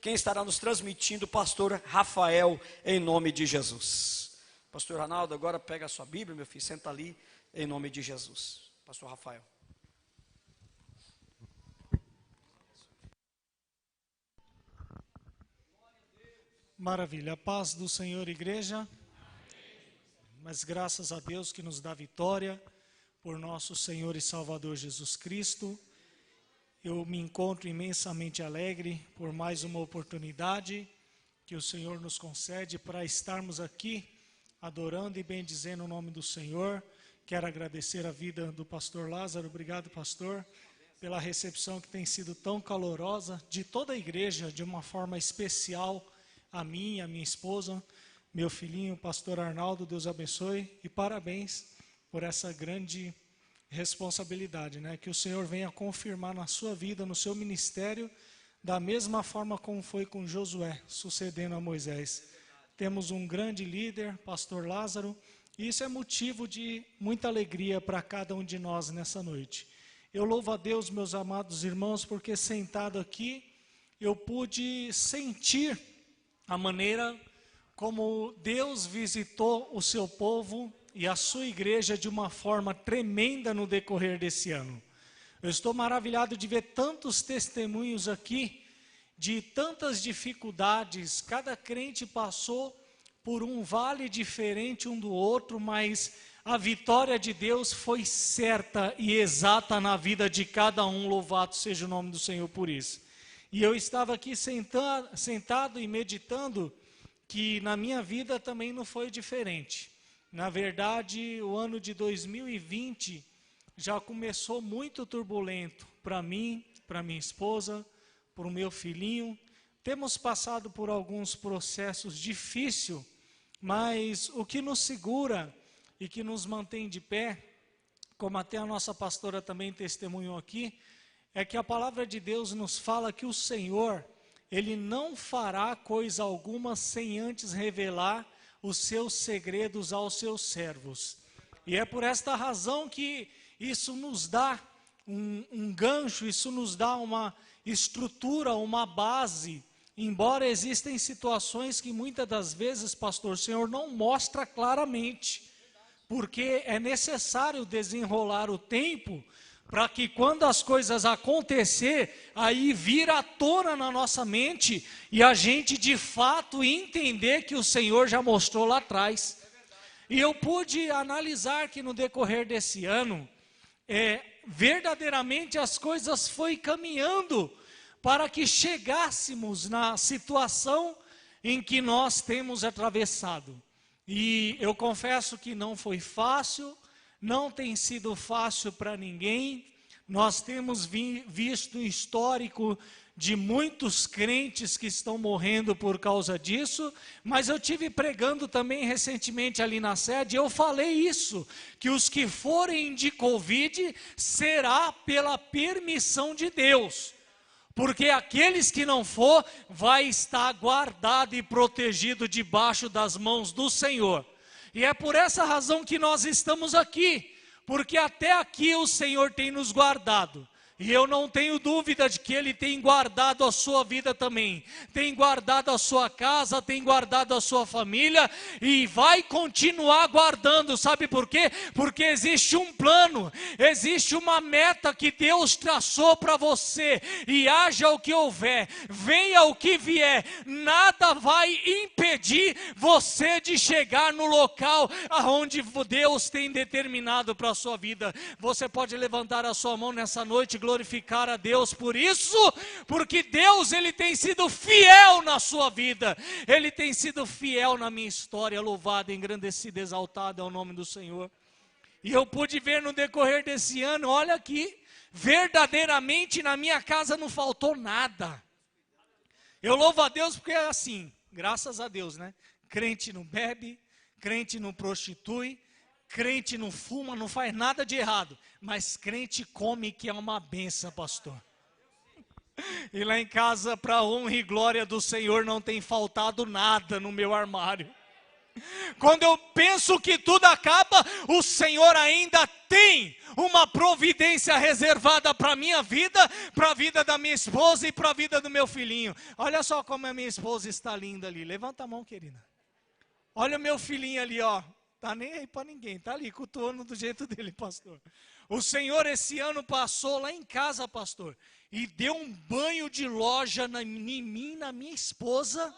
quem estará nos transmitindo, o pastor Rafael, em nome de Jesus. Pastor Arnaldo, agora pega a sua Bíblia, meu filho, senta ali, em nome de Jesus. Pastor Rafael. Maravilha, a paz do Senhor, igreja. Mas graças a Deus que nos dá vitória por nosso Senhor e Salvador Jesus Cristo. Eu me encontro imensamente alegre por mais uma oportunidade que o Senhor nos concede para estarmos aqui adorando e bendizendo o nome do Senhor. Quero agradecer a vida do pastor Lázaro. Obrigado, pastor, pela recepção que tem sido tão calorosa de toda a igreja, de uma forma especial a mim, a minha esposa, meu filhinho, pastor Arnaldo. Deus abençoe e parabéns por essa grande responsabilidade, né? Que o Senhor venha confirmar na sua vida, no seu ministério, da mesma forma como foi com Josué, sucedendo a Moisés. Temos um grande líder, pastor Lázaro, e isso é motivo de muita alegria para cada um de nós nessa noite. Eu louvo a Deus, meus amados irmãos, porque sentado aqui, eu pude sentir a maneira como Deus visitou o seu povo e a sua igreja de uma forma tremenda no decorrer desse ano. Eu estou maravilhado de ver tantos testemunhos aqui, de tantas dificuldades. Cada crente passou por um vale diferente um do outro, mas a vitória de Deus foi certa e exata na vida de cada um. Louvado seja o nome do Senhor por isso. E eu estava aqui sentado e meditando que na minha vida também não foi diferente. Na verdade, o ano de 2020 já começou muito turbulento para mim, para minha esposa, para o meu filhinho. Temos passado por alguns processos difíceis, mas o que nos segura e que nos mantém de pé, como até a nossa pastora também testemunhou aqui, é que a palavra de Deus nos fala que o Senhor, Ele não fará coisa alguma sem antes revelar os seus segredos aos seus servos. E é por esta razão que isso nos dá um gancho, isso nos dá uma estrutura, uma base. Embora existem situações que muitas das vezes, pastor, o Senhor não mostra claramente, porque é necessário desenrolar o tempo para que quando as coisas acontecer, aí vir à tona na nossa mente e a gente de fato entender que o Senhor já mostrou lá atrás. E eu pude analisar que no decorrer desse ano, verdadeiramente as coisas foi caminhando para que chegássemos na situação em que nós temos atravessado. E eu confesso que não foi fácil, não tem sido fácil para ninguém. Nós temos visto um histórico de muitos crentes que estão morrendo por causa disso, mas eu tive pregando também recentemente ali na sede, eu falei isso, que os que forem de Covid será pela permissão de Deus, porque aqueles que não for, vai estar guardado e protegido debaixo das mãos do Senhor. E é por essa razão que nós estamos aqui, porque até aqui o Senhor tem nos guardado. E eu não tenho dúvida de que Ele tem guardado a sua vida também, tem guardado a sua casa, tem guardado a sua família e vai continuar guardando. Sabe por quê? Porque existe um plano, existe uma meta que Deus traçou para você. E haja o que houver, venha o que vier, nada vai impedir você de chegar no local aonde Deus tem determinado para a sua vida. Você pode levantar a sua mão nessa noite, glorificar a Deus por isso, porque Deus, Ele tem sido fiel na sua vida, Ele tem sido fiel na minha história. Louvado, engrandecido, exaltado é o nome do Senhor. E eu pude ver no decorrer desse ano, olha aqui, verdadeiramente na minha casa não faltou nada. Eu louvo a Deus porque é assim, graças a Deus, né? Crente não bebe, crente não prostitui, crente não fuma, não faz nada de errado, mas crente come, que é uma benção, pastor. E lá em casa, para honra e glória do Senhor, não tem faltado nada no meu armário. Quando eu penso que tudo acaba, o Senhor ainda tem uma providência reservada para a minha vida, para a vida da minha esposa e para a vida do meu filhinho. Olha só como a minha esposa está linda ali. Levanta a mão, querida. Olha o meu filhinho ali, ó. Tá nem aí para ninguém, tá ali cultuando do jeito dele, pastor. O Senhor esse ano passou lá em casa, pastor, e deu um banho de loja em mim, na minha esposa.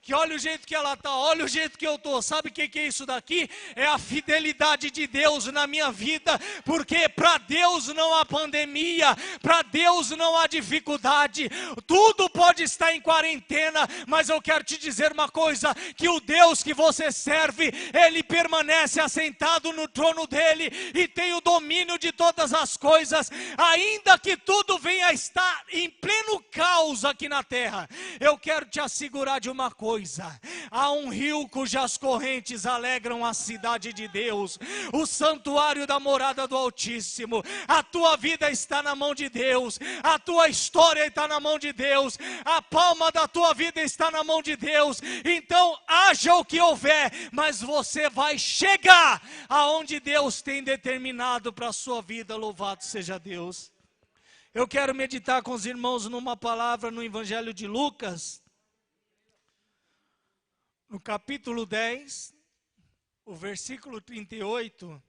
Que olha o jeito que ela está, olha o jeito que eu estou. Sabe o que é isso daqui? É a fidelidade de Deus na minha vida. Porque para Deus não há pandemia, para Deus não há dificuldade. Tudo pode estar em quarentena, mas eu quero te dizer uma coisa, que o Deus que você serve, Ele permanece assentado no trono dEle e tem o domínio de todas as coisas. Ainda que tudo venha a estar em pleno caos aqui na terra, eu quero te assegurar de uma coisa. Há um rio cujas correntes alegram a cidade de Deus, o santuário da morada do Altíssimo. A tua vida está na mão de Deus, a tua história está na mão de Deus, a palma da tua vida está na mão de Deus. Então haja o que houver, mas você vai chegar aonde Deus tem determinado para a sua vida. Louvado seja Deus. Eu quero meditar com os irmãos numa palavra no Evangelho de Lucas, no capítulo 10, o versículo 38,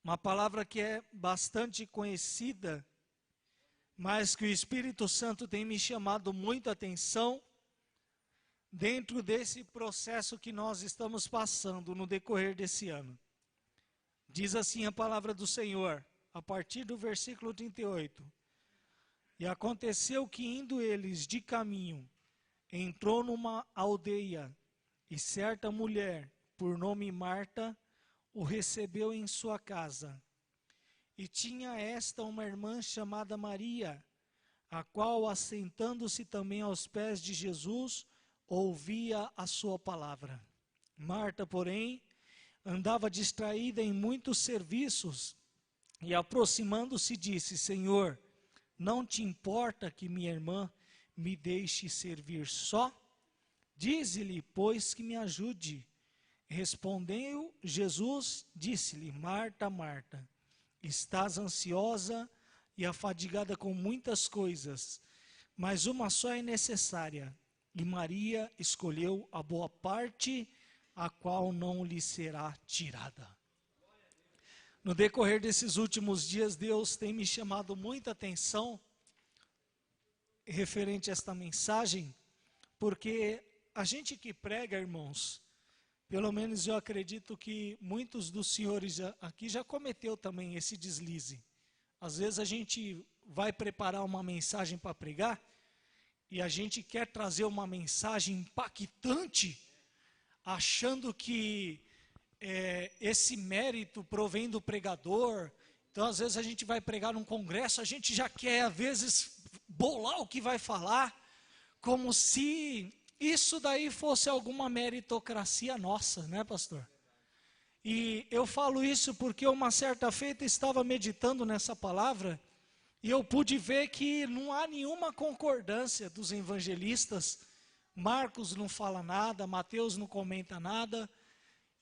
uma palavra que é bastante conhecida, mas que o Espírito Santo tem me chamado muita atenção dentro desse processo que nós estamos passando no decorrer desse ano. Diz assim a palavra do Senhor, a partir do versículo 38. E aconteceu que indo eles de caminho, entrou numa aldeia, e certa mulher, por nome Marta, o recebeu em sua casa. E tinha esta uma irmã chamada Maria, a qual, assentando-se também aos pés de Jesus, ouvia a sua palavra. Marta, porém, andava distraída em muitos serviços, e aproximando-se disse: Senhor, não te importa que minha irmã me deixe servir só? Dize-lhe, pois, que me ajude. Respondeu Jesus, disse-lhe: Marta, Marta, estás ansiosa e afadigada com muitas coisas, mas uma só é necessária, e Maria escolheu a boa parte, a qual não lhe será tirada. No decorrer desses últimos dias, Deus tem me chamado muita atenção referente a esta mensagem, porque a gente que prega, irmãos, pelo menos eu acredito que muitos dos senhores aqui já cometeu também esse deslize. Às vezes a gente vai preparar uma mensagem para pregar e a gente quer trazer uma mensagem impactante, achando que esse mérito provém do pregador. Então às vezes a gente vai pregar num congresso, a gente já quer às vezes bolar o que vai falar, como se isso daí fosse alguma meritocracia nossa, né, pastor? E eu falo isso porque uma certa feita estava meditando nessa palavra e eu pude ver que não há nenhuma concordância dos evangelistas. Marcos não fala nada, Mateus não comenta nada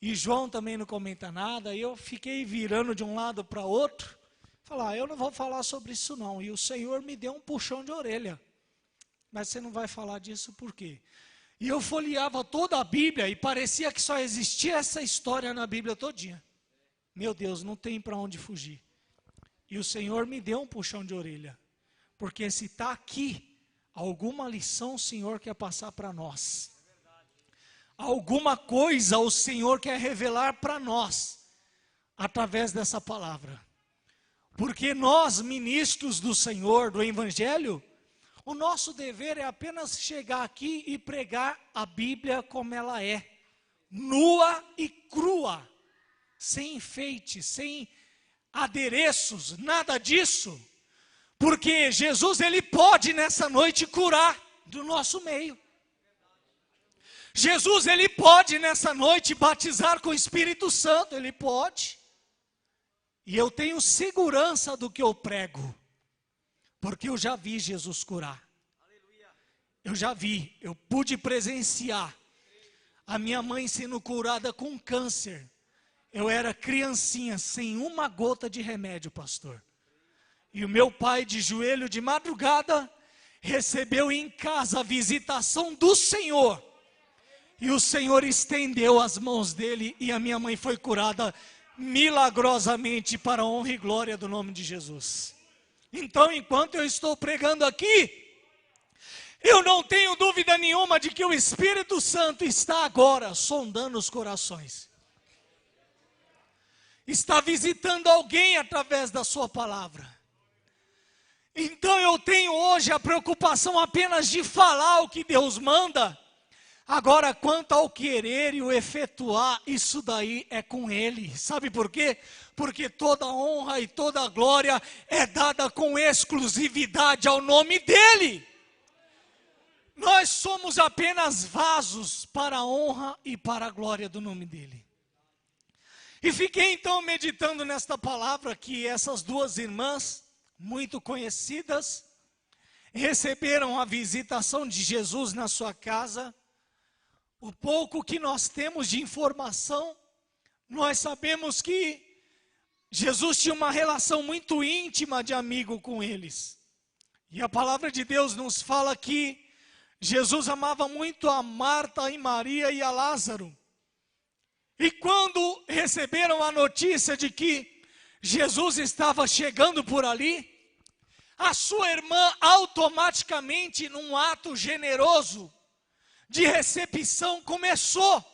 e João também não comenta nada. E eu fiquei virando de um lado para outro, falar: eu não vou falar sobre isso não. E o Senhor me deu um puxão de orelha. Mas você não vai falar disso por quê? E eu folheava toda a Bíblia e parecia que só existia essa história na Bíblia todinha. Meu Deus, não tem para onde fugir. E o Senhor me deu um puxão de orelha. Porque se está aqui, alguma lição o Senhor quer passar para nós. Alguma coisa o Senhor quer revelar para nós, através dessa palavra. Porque nós, ministros do Senhor, do Evangelho, o nosso dever é apenas chegar aqui e pregar a Bíblia como ela é, nua e crua, sem enfeite, sem adereços, nada disso. Porque Jesus, Ele pode nessa noite curar do nosso meio. Jesus, Ele pode nessa noite batizar com o Espírito Santo, Ele pode. E eu tenho segurança do que eu prego, porque eu já vi Jesus curar. Eu já vi, eu pude presenciar. a minha mãe sendo curada com câncer. Eu era criancinha, sem uma gota de remédio, pastor. E o meu pai, de joelho de madrugada, recebeu em casa a visitação do Senhor. E o Senhor estendeu as mãos dele e a minha mãe foi curada milagrosamente para a honra e glória do nome de Jesus. Então, enquanto eu estou pregando aqui, eu não tenho dúvida nenhuma de que o Espírito Santo está agora sondando os corações. Está visitando alguém através da sua palavra. Então eu tenho hoje a preocupação apenas de falar o que Deus manda. Agora, quanto ao querer e o efetuar, isso daí é com Ele. Sabe por quê? Porque toda honra e toda glória é dada com exclusividade ao nome dEle. Nós somos apenas vasos para a honra e para a glória do nome dEle. E fiquei então meditando nesta palavra que essas duas irmãs, muito conhecidas, receberam a visitação de Jesus na sua casa. O pouco que nós temos de informação, nós sabemos que Jesus tinha uma relação muito íntima de amigo com eles. E a palavra de Deus nos fala que Jesus amava muito a Marta e Maria e a Lázaro. E quando receberam a notícia de que Jesus estava chegando por ali, a sua irmã automaticamente, num ato generoso de recepção, começou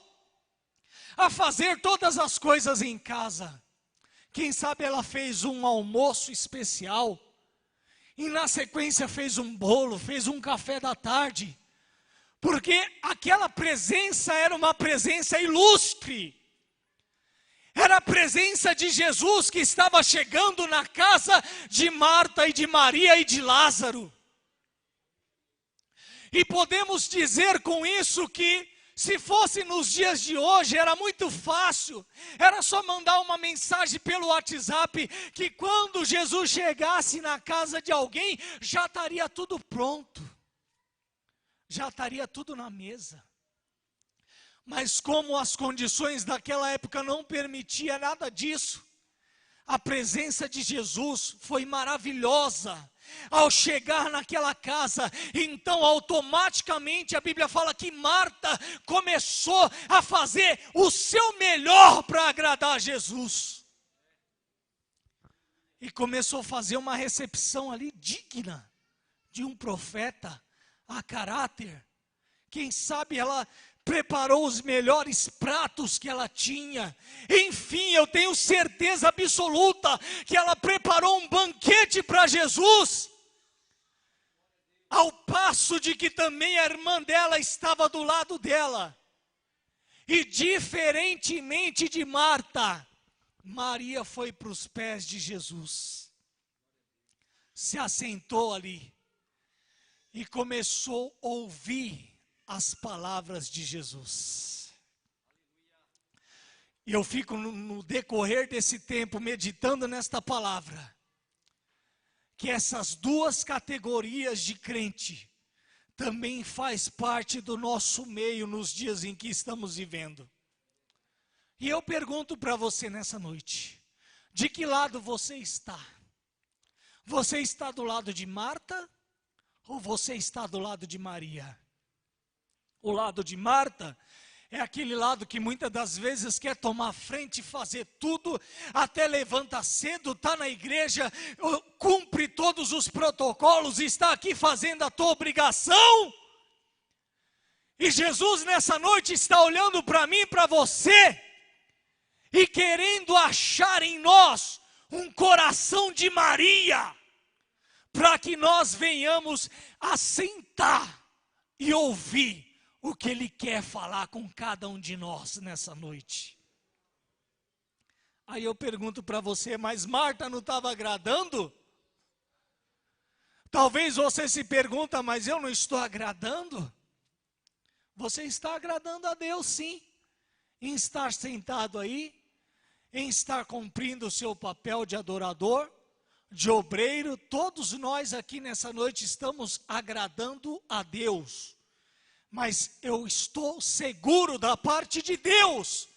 a fazer todas as coisas em casa. Quem sabe ela fez um almoço especial, e na sequência fez um bolo, fez um café da tarde, porque aquela presença era uma presença ilustre. Era a presença de Jesus que estava chegando na casa de Marta e de Maria e de Lázaro. E podemos dizer com isso que, se fosse nos dias de hoje, era muito fácil. Era só mandar uma mensagem pelo WhatsApp, que quando Jesus chegasse na casa de alguém, já estaria tudo pronto. Já estaria tudo na mesa. Mas como as condições daquela época não permitiam nada disso, a presença de Jesus foi maravilhosa. Ao chegar naquela casa, então automaticamente a Bíblia fala que Marta começou a fazer o seu melhor para agradar a Jesus. E começou a fazer uma recepção ali digna de um profeta a caráter. Quem sabe ela preparou os melhores pratos que ela tinha. Enfim, eu tenho certeza absoluta que ela preparou um banquete para Jesus. Ao passo de que também a irmã dela estava do lado dela. E diferentemente de Marta, Maria foi para os pés de Jesus. Se assentou ali e começou a ouvir as palavras de Jesus. E eu fico no decorrer desse tempo meditando nesta palavra, que essas duas categorias de crente também faz parte do nosso meio nos dias em que estamos vivendo. E eu pergunto para você nessa noite, de que lado você está? Você está do lado de Marta ou você está do lado de Maria? O lado de Marta é aquele lado que muitas das vezes quer tomar frente e fazer tudo, até levanta cedo, está na igreja, cumpre todos os protocolos, está aqui fazendo a tua obrigação. E Jesus nessa noite está olhando para mim e para você, e querendo achar em nós um coração de Maria, para que nós venhamos a sentar e ouvir o que Ele quer falar com cada um de nós nessa noite. Aí eu pergunto para você, mas Marta não estava agradando? Talvez você se pergunta, mas eu não estou agradando? Você está agradando a Deus sim, em estar sentado aí, em estar cumprindo o seu papel de adorador, de obreiro. Todos nós aqui nessa noite estamos agradando a Deus. Mas eu estou seguro da parte de Deus,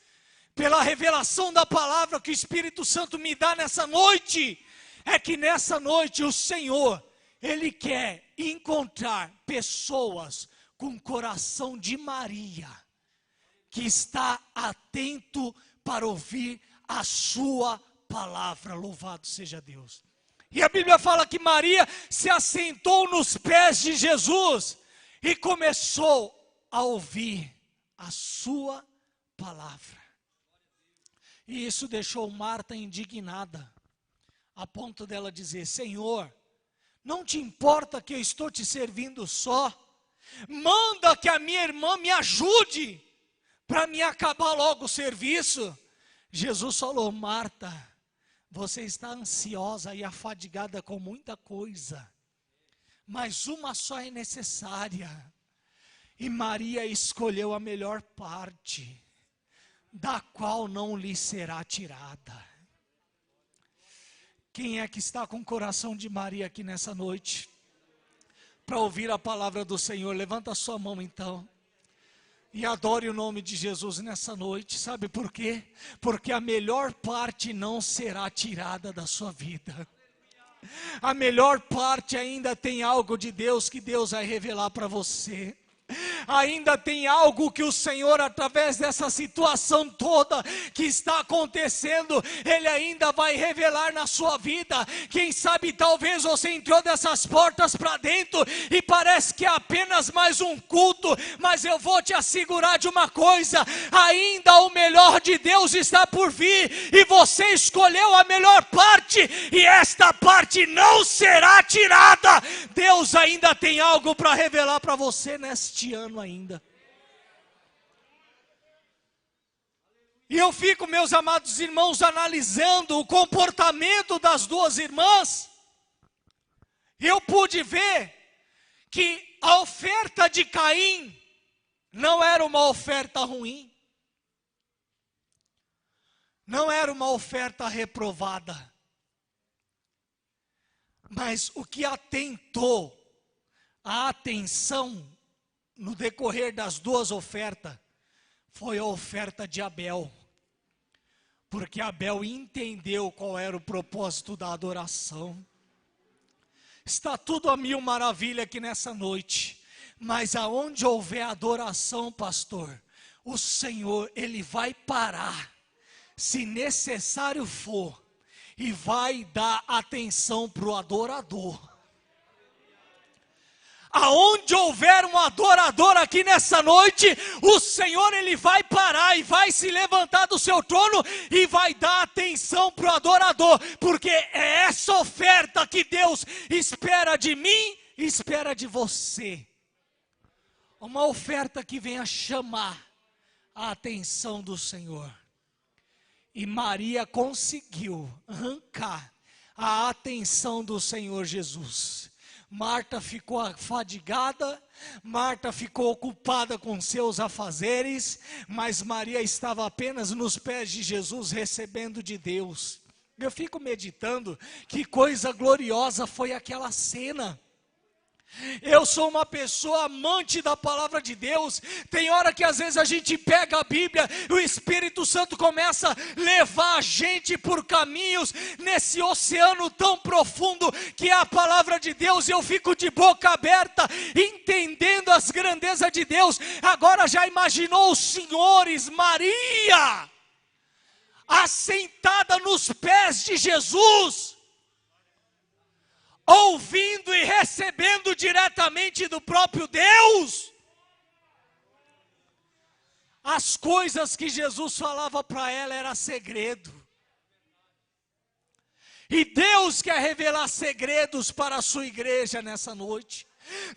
pela revelação da palavra que o Espírito Santo me dá nessa noite, é que nessa noite o Senhor, Ele quer encontrar pessoas com o coração de Maria, que está atento para ouvir a sua palavra. Louvado seja Deus. E a Bíblia fala que Maria se assentou nos pés de Jesus e começou a ouvir a sua palavra. E isso deixou Marta indignada, a ponto dela dizer: Senhor, não te importa que eu estou te servindo só? Manda que a minha irmã me ajude, para me acabar logo o serviço. Jesus falou: Marta, você está ansiosa e afadigada com muita coisa, mas uma só é necessária. E Maria escolheu a melhor parte, da qual não lhe será tirada. Quem é que está com o coração de Maria aqui nessa noite, para ouvir a palavra do Senhor? Levanta a sua mão então, e adore o nome de Jesus nessa noite. Sabe por quê? Porque a melhor parte não será tirada da sua vida. A melhor parte ainda tem algo de Deus que Deus vai revelar para você. Ainda tem algo que o Senhor, através dessa situação toda que está acontecendo, Ele ainda vai revelar na sua vida. Quem sabe talvez você entrou dessas portas para dentro e parece que é apenas mais um culto, mas eu vou te assegurar de uma coisa: ainda o melhor de Deus está por vir, e você escolheu a melhor parte, e esta parte não será tirada. Deus ainda tem algo para revelar para você neste ano ainda. E eu fico, meus amados irmãos, analisando o comportamento das duas irmãs. Eu pude ver que a oferta de Caim não era uma oferta ruim, não era uma oferta reprovada, mas o que atentou a atenção no decorrer das duas ofertas foi a oferta de Abel, porque Abel entendeu qual era o propósito da adoração. Está tudo a mil maravilha aqui nessa noite, mas aonde houver adoração, pastor, o Senhor, Ele vai parar, se necessário for, e vai dar atenção para o adorador. Aonde houver um adorador aqui nessa noite, o Senhor, Ele vai parar e vai se levantar do seu trono e vai dar atenção para o adorador, porque é essa oferta que Deus espera de mim, espera de você. Uma oferta que venha chamar a atenção do Senhor. E Maria conseguiu arrancar a atenção do Senhor Jesus. Marta ficou afadigada, Marta ficou ocupada com seus afazeres, mas Maria estava apenas nos pés de Jesus, recebendo de Deus. Eu fico meditando, que coisa gloriosa foi aquela cena. Eu sou uma pessoa amante da palavra de Deus. Tem hora que às vezes a gente pega a Bíblia e o Espírito Santo começa a levar a gente por caminhos nesse oceano tão profundo que é a palavra de Deus, e eu fico de boca aberta entendendo as grandezas de Deus. Agora já imaginou os senhores, Maria assentada nos pés de Jesus, ouvindo e recebendo diretamente do próprio Deus as coisas que Jesus falava para ela? Era segredo. E Deus quer revelar segredos para a sua igreja nessa noite.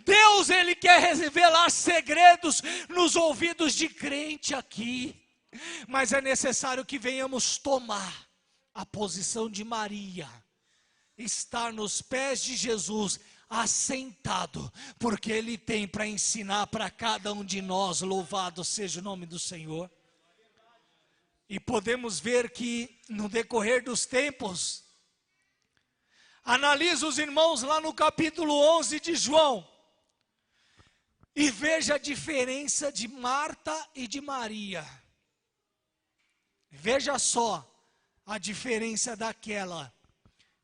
Deus, Ele quer revelar segredos nos ouvidos de crente aqui. Mas é necessário que venhamos tomar a posição de Maria, estar nos pés de Jesus, assentado, porque Ele tem para ensinar para cada um de nós. Louvado seja o nome do Senhor. E podemos ver que no decorrer dos tempos, analisa os irmãos lá no capítulo 11 de João, e veja a diferença de Marta e de Maria. Veja só a diferença daquela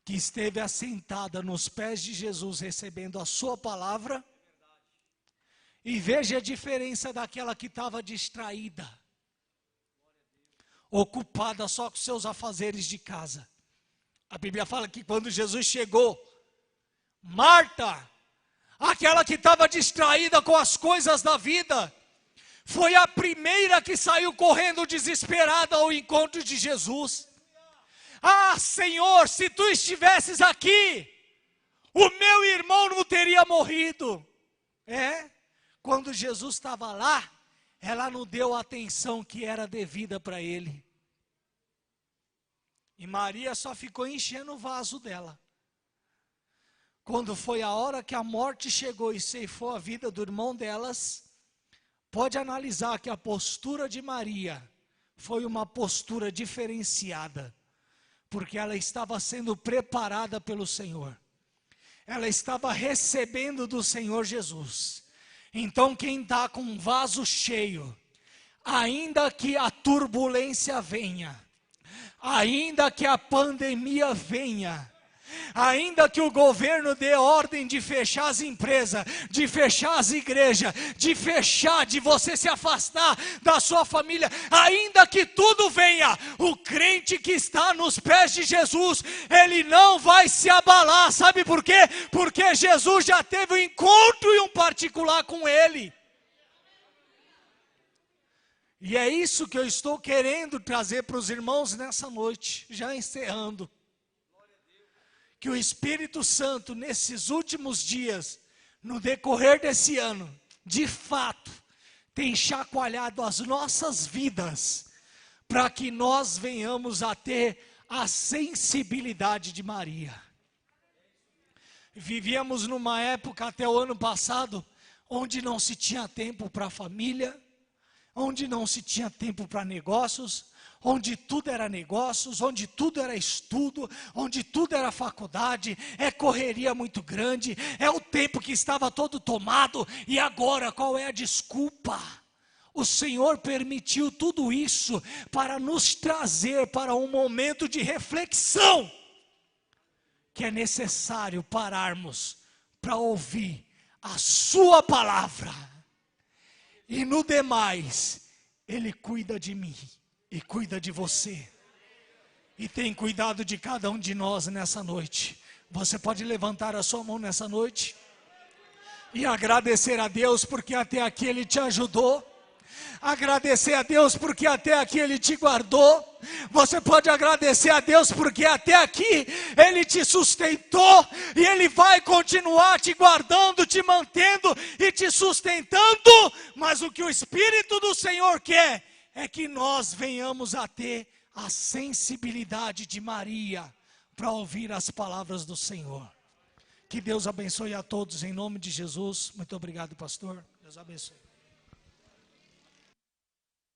que esteve assentada nos pés de Jesus recebendo a sua palavra. E veja a diferença daquela que estava distraída, ocupada só com seus afazeres de casa. A Bíblia fala que quando Jesus chegou, Marta, aquela que estava distraída com as coisas da vida, foi a primeira que saiu correndo desesperada ao encontro de Jesus. Ah, Senhor, se tu estivesses aqui, o meu irmão não teria morrido. Quando Jesus estava lá, ela não deu a atenção que era devida para ele. E Maria só ficou enchendo o vaso dela. Quando foi a hora que a morte chegou e ceifou a vida do irmão delas, pode analisar que a postura de Maria foi uma postura diferenciada, porque ela estava sendo preparada pelo Senhor. Ela estava recebendo do Senhor Jesus. Então quem está com um vaso cheio, ainda que a turbulência venha, ainda que a pandemia venha, ainda que o governo dê ordem de fechar as empresas, de fechar as igrejas, de você se afastar da sua família, ainda que tudo venha, o crente que está nos pés de Jesus, ele não vai se abalar. Sabe por quê? Porque Jesus já teve um encontro e um particular com ele. E é isso que eu estou querendo trazer para os irmãos nessa noite, já encerrando. Que o Espírito Santo, nesses últimos dias, no decorrer desse ano, de fato, tem chacoalhado as nossas vidas, para que nós venhamos a ter a sensibilidade de Maria. Vivíamos numa época, até o ano passado, onde não se tinha tempo para a família, onde não se tinha tempo para negócios, onde tudo era negócios, onde tudo era estudo, onde tudo era faculdade, correria muito grande, o tempo que estava todo tomado. E agora qual é a desculpa? O Senhor permitiu tudo isso para nos trazer para um momento de reflexão, que é necessário pararmos para ouvir a sua palavra. E no demais, Ele cuida de mim e cuida de você, e tem cuidado de cada um de nós nessa noite. Você pode levantar a sua mão nessa noite e agradecer a Deus porque até aqui Ele te ajudou. Agradecer a Deus porque até aqui Ele te guardou. Você pode agradecer a Deus porque até aqui Ele te sustentou, e Ele vai continuar te guardando, te mantendo e te sustentando. Mas o que o Espírito do Senhor quer é que nós venhamos a ter a sensibilidade de Maria para ouvir as palavras do Senhor. Que Deus abençoe a todos em nome de Jesus. Muito obrigado, pastor. Deus abençoe.